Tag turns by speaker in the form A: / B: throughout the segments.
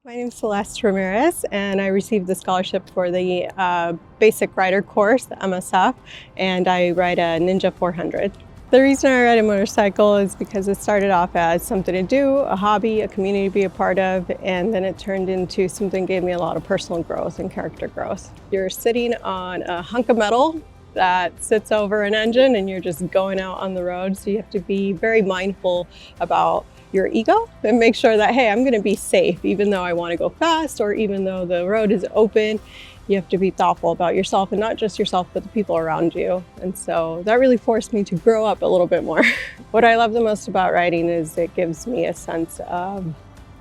A: My name is Celeste Ramirez, and I received the scholarship for the basic rider course, the AMSAF, and I ride a Ninja 400. The reason I ride a motorcycle is because it started off as something to do, a hobby, a community to be a part of, and then it turned into something that gave me a lot of personal growth and character growth. You're sitting on a hunk of metal that sits over an engine and you're just going out on the road, so you have to be very mindful about your ego and make sure that, hey, I'm going to be safe even though I want to go fast or even though the road is open. You have to be thoughtful about yourself, and not just yourself, but the people around you. And so that really forced me to grow up a little bit more. What I love the most about riding is it gives me a sense of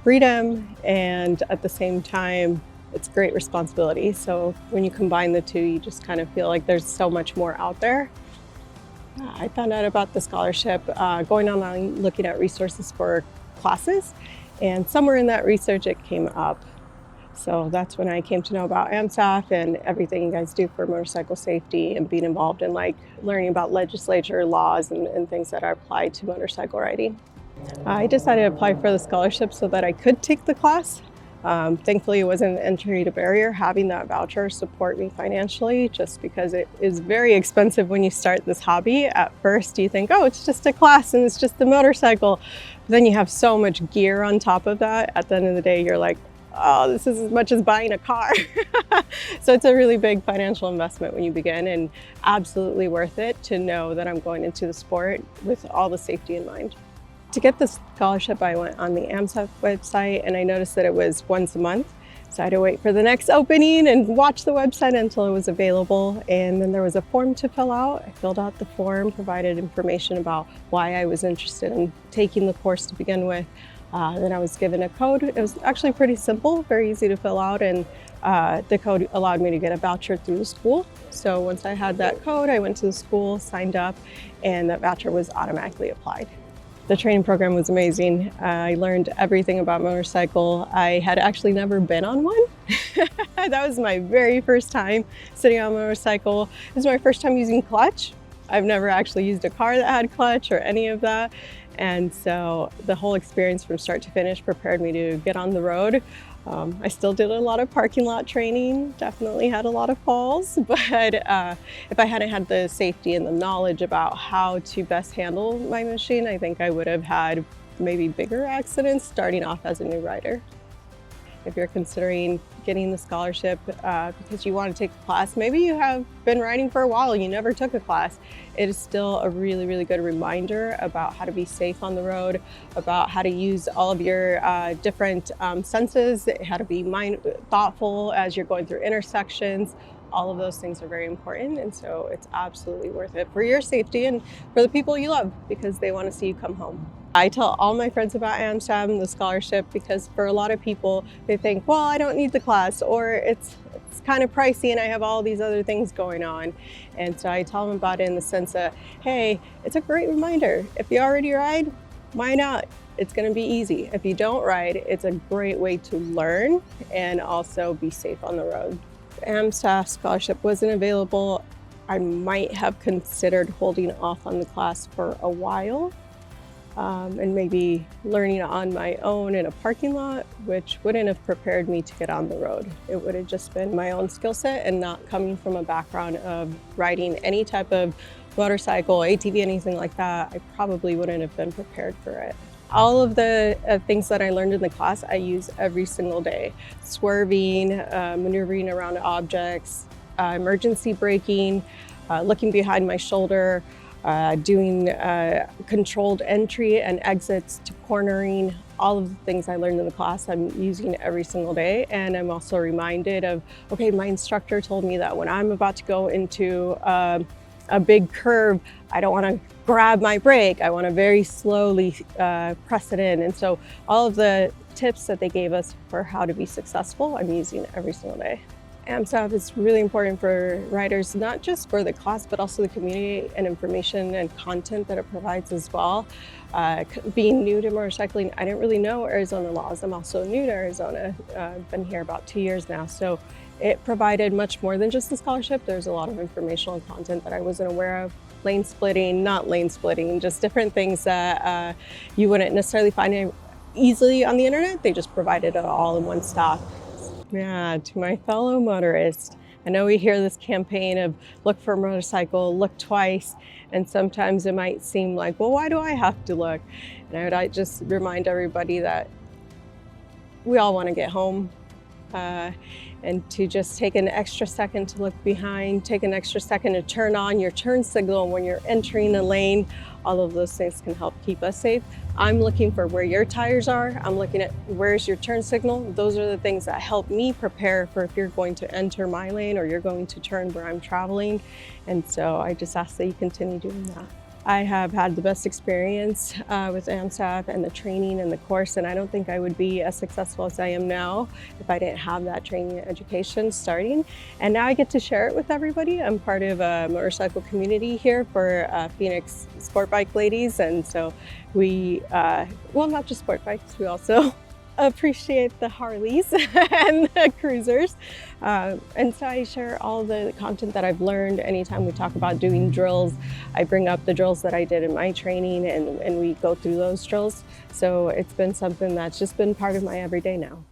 A: freedom, and at the same time, it's great responsibility. So when you combine the two, you just kind of feel like there's so much more out there. I found out about the scholarship going online, looking at resources for classes, and somewhere in that research it came up. So that's when I came to know about AMSAF and everything you guys do for motorcycle safety, and being involved in learning about legislature, laws, and things that are applied to motorcycle riding. I decided to apply for the scholarship so that I could take the class. Thankfully, it wasn't an entry to barrier. Having that voucher support me financially, just because it is very expensive when you start this hobby. At first, you think, oh, it's just a class and it's just a motorcycle. But then you have so much gear on top of that. At the end of the day, you're like, oh, this is as much as buying a car. So it's a really big financial investment when you begin, and absolutely worth it to know that I'm going into the sport with all the safety in mind. To get the scholarship, I went on the AMSAF website, and I noticed that it was once a month. So I had to wait for the next opening and watch the website until it was available. And then there was a form to fill out. I filled out the form, provided information about why I was interested in taking the course to begin with. Then I was given a code. It was actually pretty simple, very easy to fill out, and the code allowed me to get a voucher through the school. So once I had that code, I went to the school, signed up, and that voucher was automatically applied. The training program was amazing. I learned everything about motorcycle. I had actually never been on one. That was my very first time sitting on a motorcycle. It was my first time using clutch. I've never actually used a car that had clutch or any of that. And so the whole experience from start to finish prepared me to get on the road. I still did a lot of parking lot training, definitely had a lot of falls, but if I hadn't had the safety and the knowledge about how to best handle my machine, I think I would have had maybe bigger accidents starting off as a new rider. If you're considering getting the scholarship because you want to take a class, maybe you have been riding for a while and you never took a class, it is still a really, really good reminder about how to be safe on the road, about how to use all of your different senses, how to be thoughtful as you're going through intersections. All of those things are very important, and so it's absolutely worth it for your safety and for the people you love, because they want to see you come home. I tell all my friends about AMSAF and the scholarship, because for a lot of people, they think, well, I don't need the class, or it's kind of pricey and I have all these other things going on. And so I tell them about it in the sense that, hey, it's a great reminder. If you already ride, why not? It's going to be easy. If you don't ride, it's a great way to learn and also be safe on the road. If AMSAF scholarship wasn't available, I might have considered holding off on the class for a while. And maybe learning on my own in a parking lot, which wouldn't have prepared me to get on the road. It would have just been my own skill set, and not coming from a background of riding any type of motorcycle, ATV, anything like that, I probably wouldn't have been prepared for it. All of the things that I learned in the class, I use every single day. Swerving, maneuvering around objects, emergency braking, looking behind my shoulder, doing controlled entry and exits to cornering. All of the things I learned in the class, I'm using every single day. And I'm also reminded of, okay, my instructor told me that when I'm about to go into a big curve, I don't want to grab my brake. I want to very slowly press it in. And so all of the tips that they gave us for how to be successful, I'm using every single day. AMSAF is really important for riders, not just for the class, but also the community and information and content that it provides as well. Being new to motorcycling, I didn't really know Arizona laws. I'm also new to Arizona. I've been here about 2 years now. So it provided much more than just the scholarship. There's a lot of informational content that I wasn't aware of. Lane splitting, not lane splitting, just different things that you wouldn't necessarily find easily on the internet. They just provided it all in one stop. Yeah, to my fellow motorists, I know we hear this campaign of look for a motorcycle, look twice, and sometimes it might seem like, well, why do I have to look? And I just remind everybody that we all want to get home. And to just take an extra second to look behind, take an extra second to turn on your turn signal when you're entering a lane. All of those things can help keep us safe. I'm looking for where your tires are. I'm looking at where's your turn signal. Those are the things that help me prepare for if you're going to enter my lane or you're going to turn where I'm traveling. And so I just ask that you continue doing that. I have had the best experience with AMSAF and the training and the course, and I don't think I would be as successful as I am now if I didn't have that training and education starting. And now I get to share it with everybody. I'm part of a motorcycle community here for Phoenix sport bike ladies, and so we, well, not just sport bikes, we also appreciate the Harleys and the cruisers. And so I share all the content that I've learned. Anytime we talk about doing drills, I bring up the drills that I did in my training and we go through those drills. So it's been something that's just been part of my everyday now.